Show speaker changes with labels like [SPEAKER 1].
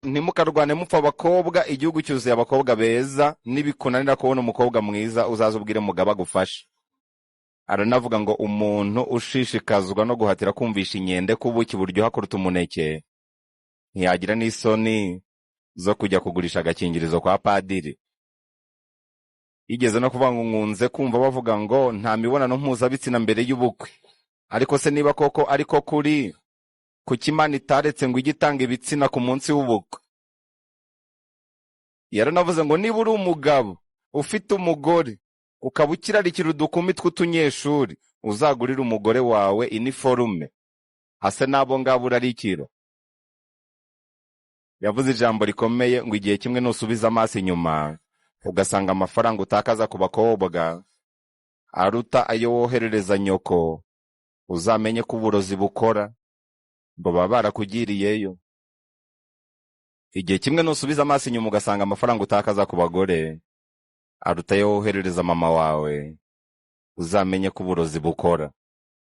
[SPEAKER 1] ntimukarwane mupfa abakobwa, igihugu cyuzuye abakobwa beza, nibikunanira kubona umukobwa mwiza uzaza ubwire mugabo agufashe. Aranavuga ngo umuntu ushishikazwa no guhatira kumvisha inkende ko ubuki buryoha kuruta umuneke ntiyagira n'isoni zo kujya kugurisha agakingirizo kwa padiri. Yigeze no kuvuga ngo nkunze kumva bavuga ngo nta mibonano mpuzabitsina mbere y'ubukwe. Ariko se niba koko ariko kuri, kuki Imana itaretse ngo ijye itanga ibitsina ku munsi w'ubukwe? Yaranavuze ngo niba uri umugabo ufite umugore ukaba ukirarikira udukumi tw'utunyeshuri, uzagurire umugore wawe iniforume hase n'abo ngabo urarikira. Yavuze ijambo rikomeye ngo igihe kimwe nusubiza amaso inyuma ugasanga amafaranga utakaza ku bakobwa aruta ayo woherereza nyoko, uzamenye ko uburozi bukora, ngo baba barakugiriyeyo. Igihe kimwe nusubiza amaso inyuma ugasanga amafaranga utakaza ku bagore aruta ayo woherereza mama wawe, uzamenye ko uburozi bukora.